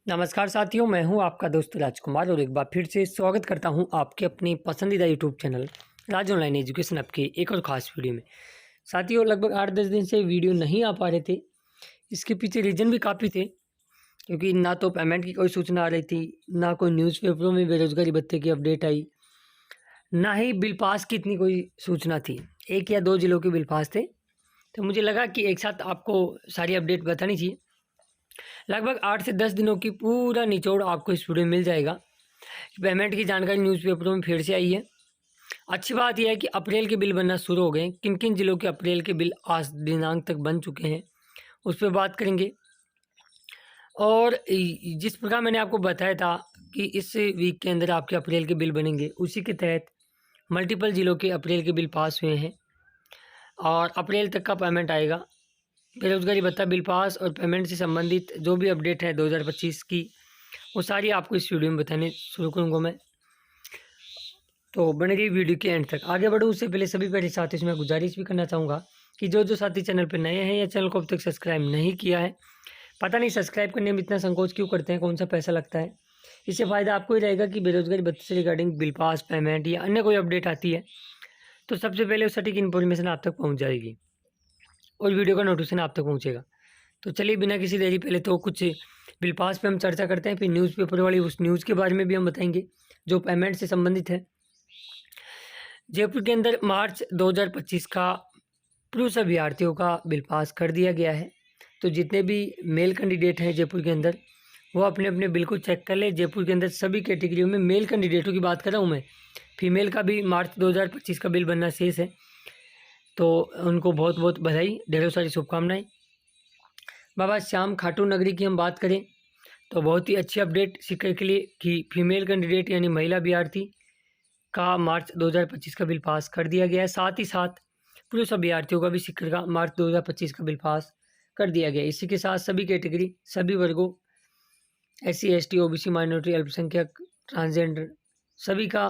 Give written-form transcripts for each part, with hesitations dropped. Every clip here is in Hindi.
नमस्कार साथियों, मैं हूं आपका दोस्त राजकुमार और एक बार फिर से स्वागत करता हूं आपके अपने पसंदीदा यूट्यूब चैनल राज ऑनलाइन एजुकेशन ऐप के एक और ख़ास वीडियो में। साथियों, लगभग 8-10 दिन से वीडियो नहीं आ पा रहे थे। इसके पीछे रीज़न भी काफ़ी थे, क्योंकि ना तो पेमेंट की कोई सूचना आ रही थी, ना कोई न्यूज़पेपरों में बेरोज़गारी भत्ते की अपडेट आई, ना ही बिल पास की इतनी कोई सूचना थी। 1 या 2 ज़िलों के बिल पास थे, तो मुझे लगा कि एक साथ आपको सारी अपडेट बतानी चाहिए। लगभग 8 से 10 दिनों की पूरा निचोड़ आपको इस वीडियो में मिल जाएगा। पेमेंट की जानकारी न्यूज़पेपरों में फिर से आई है। अच्छी बात यह है कि अप्रैल के बिल बनना शुरू हो गए। किन किन जिलों के अप्रैल के बिल आज दिनांक तक बन चुके हैं, उस पर बात करेंगे। और जिस प्रकार मैंने आपको बताया था कि इस वीक के अंदर आपके अप्रैल के बिल बनेंगे, उसी के तहत मल्टीपल जिलों के अप्रैल के बिल पास हुए हैं और अप्रैल तक का पेमेंट आएगा। बेरोजगारी भत्ता बिल पास और पेमेंट से संबंधित जो भी अपडेट है 2025 की, वो सारी आपको इस वीडियो में बताने शुरू करूँगा मैं। तो बने रहिए वीडियो के एंड तक। आगे बढ़ूँ उससे पहले सभी प्यारे साथियों से मैं गुजारिश भी करना चाहूँगा कि जो साथी चैनल पर नए हैं या चैनल को अब तक सब्सक्राइब नहीं किया है, पता नहीं सब्सक्राइब करने में इतना संकोच क्यों करते हैं, कौन सा पैसा लगता है। इससे फ़ायदा आपको ही रहेगा कि बेरोजगारी भत्ते से रिगार्डिंग बिल पास, पेमेंट या अन्य कोई अपडेट आती है तो सबसे पहले उस सटीक इन्फॉर्मेशन आप तक पहुँच जाएगी और वीडियो का नोटिफिकेशन आप तक पहुँचेगा। तो चलिए बिना किसी देरी पहले तो कुछ बिल पास पे हम चर्चा करते हैं, फिर न्यूज़पेपर वाली उस न्यूज़ के बारे में भी हम बताएंगे जो पेमेंट से संबंधित है। जयपुर के अंदर मार्च 2025 का पुरुष अभ्यर्थियों का बिल पास कर दिया गया है। तो जितने भी मेल कैंडिडेट हैं जयपुर के अंदर, वो अपने अपने बिल को चेक कर ले। जयपुर के अंदर सभी कैटेगरियों में मेल कैंडिडेटों की बात कर रहा हूँ मैं, फीमेल का भी मार्च 2025 का बिल बनना शेष है, तो उनको बहुत बहुत बधाई, ढेरों सारी शुभकामनाएं। बाबा श्याम खाटू नगरी की हम बात करें तो बहुत ही अच्छी अपडेट सीकर के लिए कि फीमेल कैंडिडेट यानी महिला अभ्यर्थी का मार्च 2025 का बिल पास कर दिया गया है। साथ ही साथ पुरुष अभ्यर्थियों का भी सीकर का मार्च 2025 का बिल पास कर दिया गया है। इसी के साथ सभी कैटेगरी, सभी वर्गों, SC ST OBC माइनॉरिटी, अल्पसंख्यक, ट्रांसजेंडर, सभी का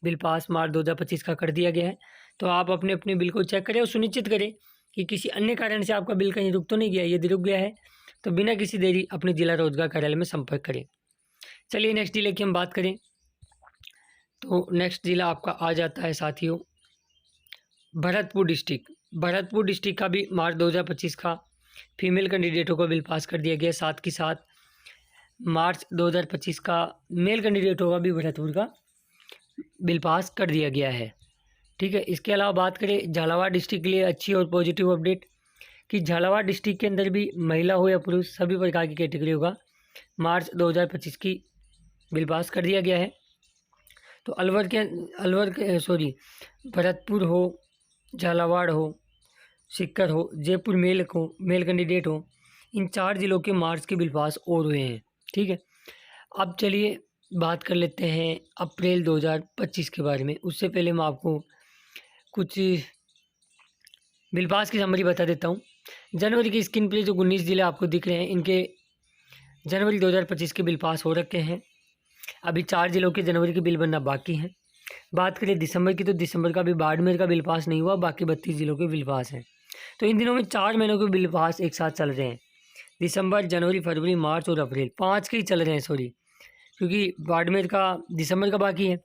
बिल पास मार्च 2025 का कर दिया गया है। तो आप अपने अपने बिल को चेक करें और सुनिश्चित करें कि किसी अन्य कारण से आपका बिल कहीं रुक तो नहीं गया। यदि रुक गया है तो बिना किसी देरी अपने जिला रोजगार कार्यालय में संपर्क करें। चलिए नेक्स्ट जिले की हम बात करें तो नेक्स्ट जिला आपका आ जाता है साथियों भरतपुर डिस्ट्रिक्ट। भरतपुर डिस्ट्रिक्ट का भी मार्च 2025 का फीमेल कैंडिडेटों को बिल पास कर दिया गया। साथ ही साथ मार्च 2025 का मेल कैंडिडेटों का भी भरतपुर का बिल पास कर दिया गया है। ठीक है। इसके अलावा बात करें झालावाड़ डिस्ट्रिक्ट के लिए अच्छी और पॉजिटिव अपडेट कि झालावाड़ डिस्ट्रिक्ट के अंदर भी महिला हो या पुरुष सभी प्रकार की कैटेगरी का मार्च 2025 की बिल पास कर दिया गया है। तो भरतपुर हो, झालावाड़ हो, सीकर हो, जयपुर मेल कैंडिडेट हो, इन 4 जिलों के मार्च के बिल पास और हुए हैं। ठीक है। अब चलिए बात कर लेते हैं अप्रैल 2025 के बारे में। उससे पहले मैं आपको कुछ बिल पास की समरी बता देता हूँ। जनवरी की स्क्रीन पर जो 19 जिले आपको दिख रहे हैं, इनके जनवरी 2025 के बिल पास हो रखे हैं। अभी 4 जिलों के जनवरी के बिल बनना बाकी हैं। बात करें दिसंबर की तो दिसंबर का भी बाड़मेर का बिल पास नहीं हुआ, बाकी 32 जिलों के बिल पास हैं। तो इन दिनों में 4 महीनों के बिल पास एक साथ चल रहे हैं। दिसंबर, जनवरी, फरवरी, मार्च और अप्रैल 5 के ही चल रहे हैं, क्योंकि बाड़मेर का दिसंबर का बाकी है।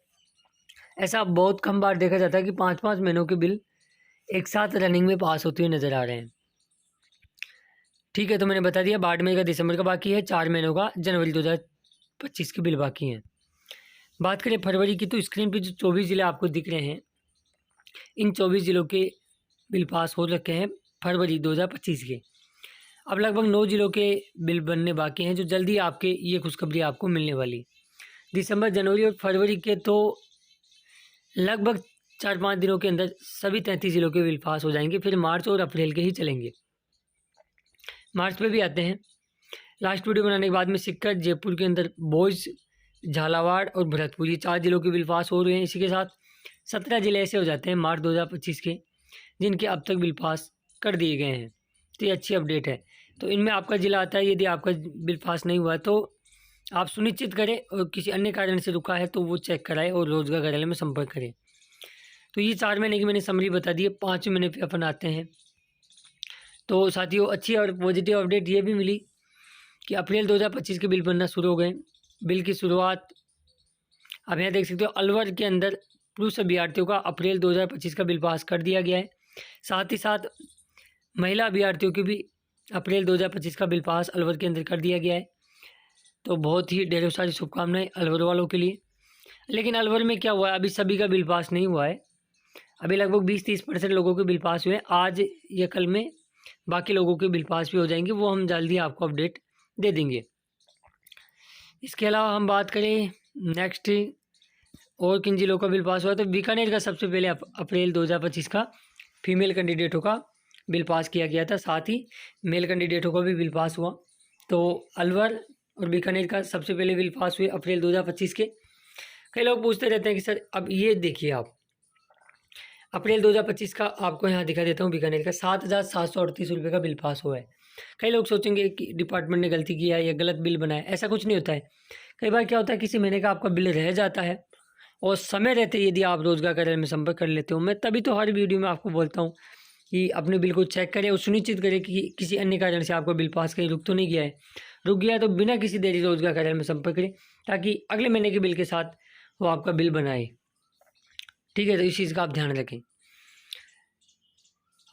ऐसा बहुत कम बार देखा जाता है कि 5-5 महीनों के बिल एक साथ रनिंग में पास होते हुए नज़र आ रहे हैं। ठीक है। तो मैंने बता दिया बाड़मेर का दिसंबर का बाकी है, 4 महीनों का जनवरी 2025 के बिल बाकी हैं। बात करें फरवरी की तो स्क्रीन पे जो 24 ज़िले आपको दिख रहे हैं, इन 24 ज़िलों के बिल पास हो रखे हैं फरवरी 2025 के। अब लगभग 9 ज़िलों के बिल बनने बाकी हैं, जो जल्दी आपके ये खुशखबरी आपको मिलने वाली। दिसंबर, जनवरी और फरवरी के तो लगभग 4-5 दिनों के अंदर सभी 33 ज़िलों के बिल पास हो जाएंगे। फिर मार्च और अप्रैल के ही चलेंगे। मार्च पे भी आते हैं। लास्ट वीडियो बनाने के बाद में सीकर, जयपुर के अंदर बॉयज़, झालावाड़ और भरतपुर, ये 4 जिलों के बिल पास हो रहे हैं। इसी के साथ 17 जिले ऐसे हो जाते हैं मार्च 2025 के जिनके अब तक बिल पास कर दिए गए हैं। तो ये अच्छी अपडेट है। तो इनमें आपका ज़िला आता है। यदि आपका बिल पास नहीं हुआ तो आप सुनिश्चित करें, और किसी अन्य कारण से रुका है तो वो चेक कराएं और रोजगार कार्यालय में संपर्क करें। तो ये 4 महीने की मैंने समरी बता दी है। 5 महीने पे अपन आते हैं। तो साथियों अच्छी और पॉजिटिव अपडेट ये भी मिली कि अप्रैल 2025 के बिल बनना शुरू हो गए। बिल की शुरुआत आप यहाँ देख सकते हो, अलवर के अंदर पुरुष अभ्यर्थियों का अप्रैल 2025 का बिल पास कर दिया गया है। साथ ही साथ महिला अभ्यर्थियों की भी अप्रैल 2025 का बिल पास अलवर के अंदर कर दिया गया है। तो बहुत ही ढेरों सारी शुभकामनाएं अलवर वालों के लिए। लेकिन अलवर में क्या हुआ है, अभी सभी का बिल पास नहीं हुआ है। अभी लगभग 20-30% लोगों के बिल पास हुए हैं। आज या कल में बाकी लोगों के बिल पास भी हो जाएंगे, वो हम जल्दी आपको अपडेट दे देंगे। इसके अलावा हम बात करें नेक्स्ट और किन जिलों का बिल पास हुआ, तो बीकानेर का सबसे पहले अप्रैल 2025 का फीमेल कैंडिडेटों का बिल पास किया गया था। साथ ही मेल कैंडिडेटों का भी बिल पास हुआ। तो अलवर और बीकानेर का सबसे पहले बिल पास हुए अप्रैल 2025 के। कई लोग पूछते रहते हैं कि सर अब ये देखिए आप अप्रैल 2025 का आपको यहाँ दिखा देता हूँ, बीकानेर का 7,738 रुपये का बिल पास हुआ है। कई लोग सोचेंगे कि डिपार्टमेंट ने गलती किया है या गलत बिल बनाया, ऐसा कुछ नहीं होता है। कई बार क्या होता है, किसी महीने का आपका बिल रह जाता है और समय रहते यदि आप रोजगार कार्यालय में संपर्क कर लेते हो, मैं तभी तो हर वीडियो में आपको बोलता हूँ कि अपने बिल को चेक करें और सुनिश्चित करें कि किसी अन्य कारण से आपका बिल पास कहीं रुक तो नहीं गया है। रुक गया तो बिना किसी देरी रोजगार कार्यालय में संपर्क करें, ताकि अगले महीने के बिल के साथ वो आपका बिल बनाए। ठीक है, तो इस चीज़ का आप ध्यान रखें।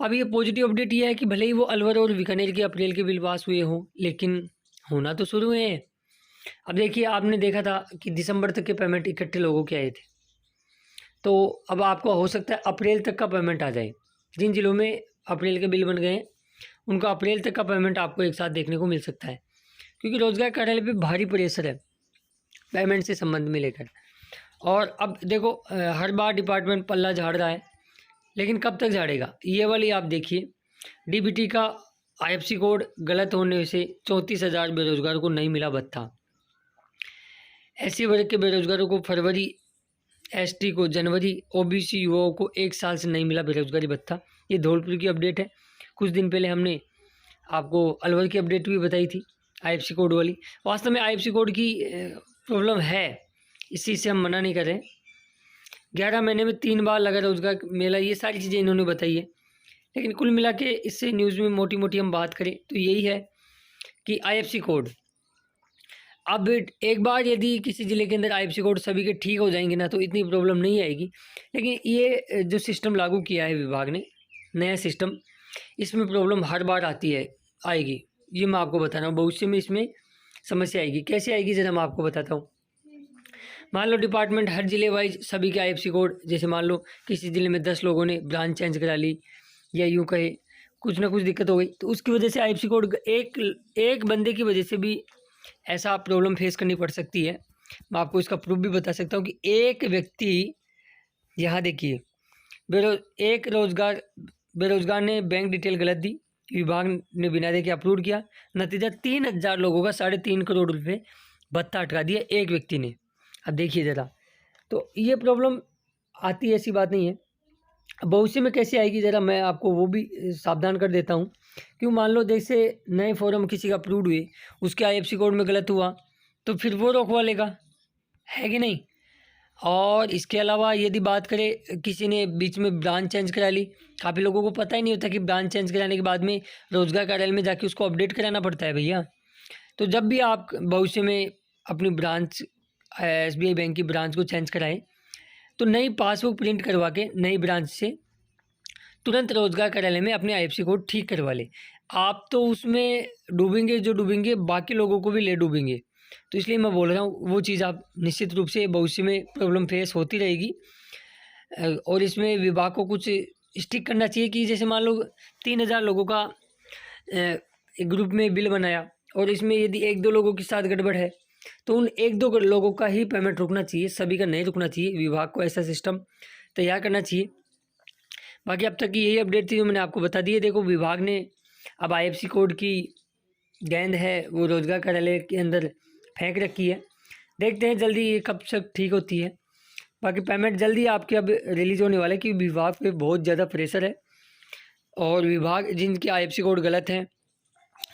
अब ये पॉजिटिव अपडेट ये है कि भले ही वो अलवर और बीकानेर के अप्रैल के बिल पास हुए हों, लेकिन होना तो शुरू हुए हैं। अब देखिए, आपने देखा था कि दिसंबर तक के पेमेंट इकट्ठे लोगों के आए थे, तो अब आपको हो सकता है अप्रैल तक का पेमेंट आ जाए। जिन जिलों में अप्रैल के बिल बन गए हैं उनका अप्रैल तक का पेमेंट आपको एक साथ देखने को मिल सकता है, क्योंकि रोजगार कार्यालय पे भारी प्रेशर है पेमेंट से संबंध में लेकर। और अब देखो, हर बार डिपार्टमेंट पल्ला झाड़ रहा है, लेकिन कब तक झाड़ेगा। ये वाली आप देखिए, डीबीटी का आईएफसी कोड गलत होने से 34,000 बेरोजगारों को नहीं मिला भत्ता। एससी वर्ग के बेरोजगारों को फरवरी, एसटी को जनवरी, ओबीसी युवाओं को 1 साल से नहीं मिला बेरोजगारी भत्ता। ये धौलपुर की अपडेट है। कुछ दिन पहले हमने आपको अलवर की अपडेट भी बताई थी आईएफसी कोड वाली। वास्तव में आईएफसी कोड की प्रॉब्लम है, इस चीज़ से हम मना नहीं कर रहे। 11 महीने में 3 बार लगा रोजगार मेला, ये सारी चीज़ें इन्होंने बताई है। लेकिन कुल मिला के इससे न्यूज़ में मोटी मोटी हम बात करें तो यही है कि आईएफसी कोड, अब एक बार यदि किसी ज़िले के अंदर आईएफसी कोड सभी के ठीक हो जाएंगे ना, तो इतनी प्रॉब्लम नहीं आएगी। लेकिन ये जो सिस्टम लागू किया है विभाग ने, नया सिस्टम, इसमें प्रॉब्लम हर बार आती है, आएगी। ये मैं आपको बता रहा हूँ, भविष्य में इसमें समस्या आएगी। कैसे आएगी ज़रा मैं आपको बताता हूँ। मान लो डिपार्टमेंट हर ज़िले वाइज सभी के आईएफसी कोड, जैसे मान लो किसी ज़िले में 10 लोगों ने ब्रांच चेंज करा ली, या यूँ कहे कुछ ना कुछ दिक्कत हो गई, तो उसकी वजह से आईएफसी कोड एक बंदे की वजह से भी ऐसा प्रॉब्लम फेस करनी पड़ सकती है। मैं आपको इसका प्रूफ भी बता सकता हूँ कि एक व्यक्ति, यहाँ देखिए, एक बेरोजगार ने बैंक डिटेल गलत दी, विभाग ने बिना देखे अपलोड किया, नतीजा 3,000 लोगों का 3.5 करोड़ रुपये भत्ता अटका दिया एक व्यक्ति ने। अब देखिए ज़रा, तो ये प्रॉब्लम आती है, ऐसी बात नहीं है। भविष्य में कैसे आएगी ज़रा मैं आपको वो भी सावधान कर देता हूँ। क्यों, मान लो जैसे नए फॉर्म किसी का अप्रूव हुए, उसके आईएफसी कोड में गलत हुआ, तो फिर वो रोकवा लेगा, है कि नहीं। और इसके अलावा यदि बात करें, किसी ने बीच में ब्रांच चेंज करा ली, काफ़ी लोगों को पता ही नहीं होता कि ब्रांच चेंज कराने के बाद में रोजगार कार्यालय में जाके उसको अपडेट कराना पड़ता है भैया। तो जब भी आप भविष्य में अपनी ब्रांच, एसबीआई बैंक की ब्रांच को चेंज कराएं, तो नई पासबुक प्रिंट करवा के नई ब्रांच से तुरंत रोजगार कार्यालय में अपने आईएफसी कोड ठीक करवा लें। आप तो उसमें डूबेंगे जो डूबेंगे, बाकी लोगों को भी ले डूबेंगे। तो इसलिए मैं बोल रहा हूँ, वो चीज़ आप निश्चित रूप से भविष्य में प्रॉब्लम फेस होती रहेगी। और इसमें विभाग को कुछ स्टिक करना चाहिए कि जैसे मान लो 3,000 लोगों का एक ग्रुप में बिल बनाया, और इसमें यदि 1-2 लोगों के साथ गड़बड़ है, तो उन 1-2 लोगों का ही पेमेंट रुकना चाहिए, सभी का नहीं रुकना चाहिए। विभाग को ऐसा सिस्टम तैयार करना चाहिए। बाकी अब तक की यही अपडेट थी जो मैंने आपको बता दी है। देखो, विभाग ने अब आईएफसी कोड की गेंद है वो रोजगार कार्यालय के अंदर फेंक रखी है। देखते हैं जल्दी ये कब तक ठीक होती है। बाकी पेमेंट जल्दी आपके अब रिलीज़ होने वाला है, क्योंकि विभाग पे बहुत ज़्यादा प्रेशर है, और विभाग जिनके आईएफसी कोड गलत हैं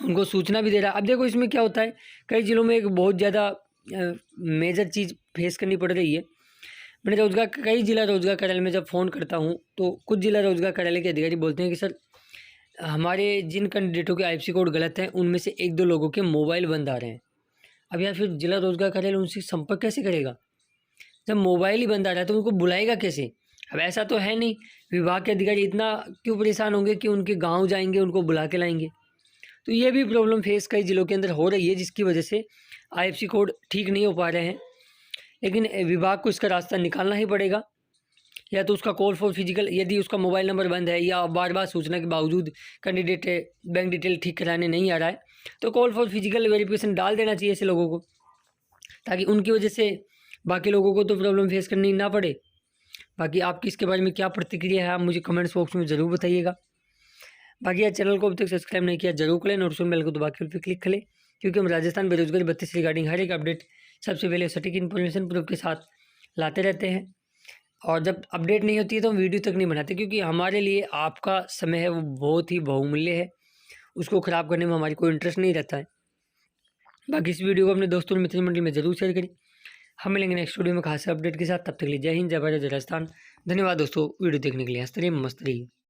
उनको सूचना भी दे रहा है। अब देखो, इसमें क्या होता है, कई जिलों में एक बहुत ज़्यादा मेजर चीज़ फेस करनी पड़ रही है। मैंने कई जिला रोजगार कार्यालय में जब फ़ोन करता हूँ, तो कुछ जिला रोजगार कार्यालय के अधिकारी बोलते हैं कि सर हमारे जिन कैंडिडेटों के आईएफएससी कोड गलत हैं उनमें से 1-2 लोगों के मोबाइल बंद आ रहे हैं। अब यार फिर जिला रोजगार कार्यालय उनसे संपर्क कैसे करेगा? जब मोबाइल ही बंद आ रहा है तो उनको बुलाएगा कैसे? अब ऐसा तो है नहीं, विभाग के अधिकारी इतना क्यों परेशान होंगे कि उनके गाँव जाएँगे, उनको बुला के लाएँगे? तो ये भी प्रॉब्लम फेस कई जिलों के अंदर हो रही है, जिसकी वजह से आईएफएससी कोड ठीक नहीं हो पा रहे हैं। लेकिन विभाग को इसका रास्ता निकालना ही पड़ेगा, या तो उसका कॉल फॉर फिजिकल, यदि उसका मोबाइल नंबर बंद है या बार बार सूचना के बावजूद कैंडिडेट बैंक डिटेल ठीक कराने नहीं आ रहा है, तो कॉल फॉर फिजिकल वेरिफिकेशन डाल देना चाहिए ऐसे लोगों को, ताकि उनकी वजह से बाकी लोगों को तो प्रॉब्लम फेस करनी ना पड़े। बाकी आपकी इसके बारे में क्या प्रतिक्रिया है, आप मुझे कमेंट्स बॉक्स में ज़रूर बताइएगा। बाकी यार चैनल को अभी तक सब्सक्राइब नहीं किया जरूर करें, नोटिफिकेशन बेल को दबा के उस पर क्लिक करें, क्योंकि हम राजस्थान बेरोजगारी भत्ते से रिगार्डिंग हर एक अपडेट सबसे पहले सटीक इन्फॉर्मेशन प्रूफ के साथ लाते रहते हैं। और जब अपडेट नहीं होती है तो हम वीडियो तक नहीं बनाते, क्योंकि हमारे लिए आपका समय है वो बहुत ही बहुमूल्य है, उसको ख़राब करने में हमारी कोई इंटरेस्ट नहीं रहता है। बाकी इस वीडियो को अपने दोस्तों और मित्र मंडली में ज़रूर शेयर करें। हम मिलेंगे नेक्स्ट वीडियो में खास अपडेट के साथ, तब तक के लिए जय हिंद, जय भारत, जय राजस्थान। धन्यवाद दोस्तों वीडियो देखने के लिए। हंसते रहिए, मस्त रहिए।